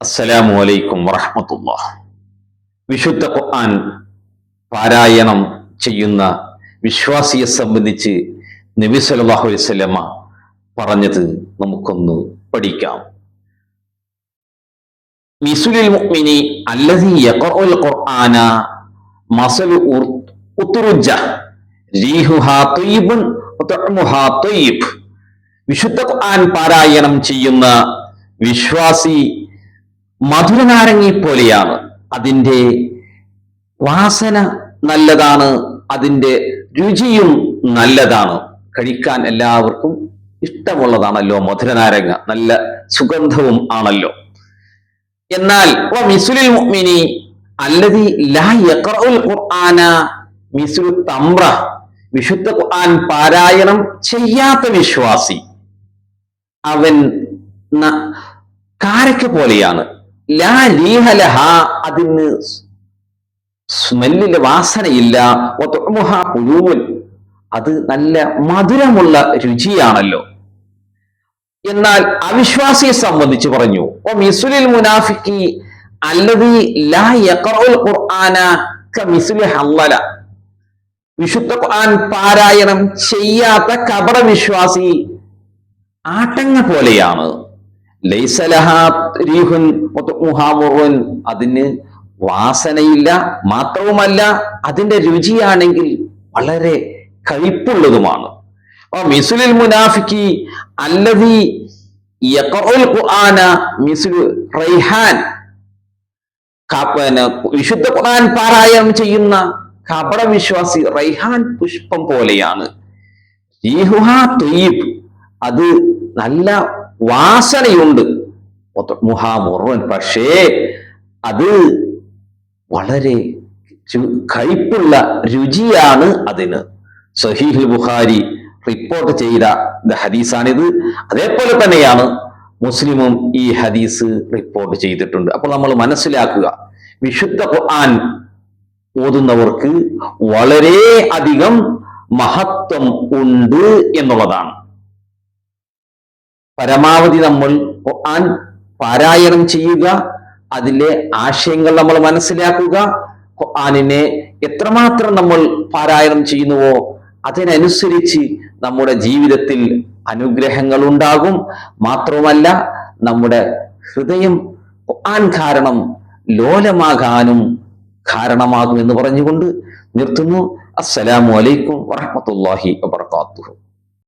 അസ്സലാമു അലൈക്കും വറഹ്മത്തുള്ളാഹ്. വിശുദ്ധ ഖുർആൻ പാരായണം ചെയ്യുന്ന വിശ്വാസിയെ സംബന്ധിച്ച് നബി സല്ലല്ലാഹു അലൈഹി വസല്ലമ പറഞ്ഞത് നമുക്കൊന്ന് പഠിക്കാം. മിസ്ലുൽ മുഅ്മിനി അല്ലദീ യഖറഉൽ ഖുർആന മസലു ഉത്റുജ റീഹുഹാ തയ്യിബുൻ വതഅമുഹാ തയ്യിബ്. വിശുദ്ധ ഖുർആൻ പാരായണം ചെയ്യുന്ന വിശ്വാസി മധുരനാരങ്ങി പോലെയാണ്. അതിൻ്റെ വാസന നല്ലതാണ്, അതിൻ്റെ രുചിയും നല്ലതാണ്. കഴിക്കാൻ എല്ലാവർക്കും ഇഷ്ടമുള്ളതാണല്ലോ മധുരനാരങ്ങ, നല്ല സുഗന്ധവും ആണല്ലോ. എന്നാൽ മിസ്ലുൽ മുഅ്മിനി അല്ലദീ ലാ യഖറഉൽ ഖുർആന മിസ്ലു തംറ, വിശുദ്ധ ഖുർആൻ പാരായണം ചെയ്യാത്ത വിശ്വാസി അവൻ കാരക്ക പോലെയാണ്. ലാ റീഹ ലഹാ, അതിന് സ്മെല്ലിന്റെ വാസനയില്ല. വതഅമുഹാ ഹുലൂൻ, അത് നല്ല മധുരമുള്ള രുചിയാണല്ലോ. എന്നാൽ അവിശ്വാസിയെ സംബന്ധിച്ച് പറഞ്ഞു മിസ്ലുൽ മുനാഫിഖി അല്ലദീ ലാ യഖറഉൽ ഖുർആന കമിസ്ലി ഹല്ലല, വിശുദ്ധ ഖുർആൻ പാരായണം ചെയ്യാത്ത കപട വിശ്വാസി ആട്ടങ്ങ പോലെയാണ്. ലൈസ ലഹാ റീഹുൻ വതഅമുഹാ മുറുൻ, അതിന് വാസനയില്ല, മാത്രവുമല്ല അതിന്റെ രുചിയാണെങ്കിൽ വളരെ കയ്പുള്ളതുമാണ്. മിസ്ലുൽ മുനാഫിഖി അല്ലദീ യഖറഉൽ ഖുർആന മിസ്ലു റൈഹാൻ, വിശുദ്ധ ഖുർആൻ പാരായണം ചെയ്യുന്ന കപട വിശ്വാസി റൈഹാൻ പുഷ്പം പോലെയാണ്. റീഹുഹാ തയ്യിബ്, അത് നല്ല വാസനയുണ്ട്. മുറുൻ, പക്ഷേ അത് വളരെ കയ്പുള്ള രുചിയാണ് അതിന്. സഹീഹുൽ ബുഖാരി റിപ്പോർട്ട് ചെയ്ത ഹദീസാണിത്. അതേപോലെ തന്നെയാണ് മുസ്ലിമും ഈ ഹദീസ് റിപ്പോർട്ട് ചെയ്തിട്ടുണ്ട്. അപ്പോൾ നമ്മൾ മനസ്സിലാക്കുക, വിശുദ്ധ ഖുർആൻ ഓതുന്നവർക്ക് വളരെ അധികം മഹത്വം ഉണ്ട് എന്നുള്ളതാണ്. പരമാവധി നമ്മൾ ഖുർആൻ പാരായണം ചെയ്യുക, അതിലെ ആശയങ്ങൾ നമ്മൾ മനസ്സിലാക്കുക. ഖുർആനിനെ എത്രമാത്രം നമ്മൾ പാരായണം ചെയ്യുന്നുവോ അതിനനുസരിച്ച് നമ്മുടെ ജീവിതത്തിൽ അനുഗ്രഹങ്ങൾ ഉണ്ടാകും. മാത്രവുമല്ല നമ്മുടെ ഹൃദയം ഖുർആൻ കാരണം ലോലമാകാനും കാരണമാകും എന്ന് പറഞ്ഞുകൊണ്ട് നിർത്തുന്നു. അസ്സലാമു അലൈക്കും വറഹ്മത്തുള്ളാഹി വബറകാതുഹു.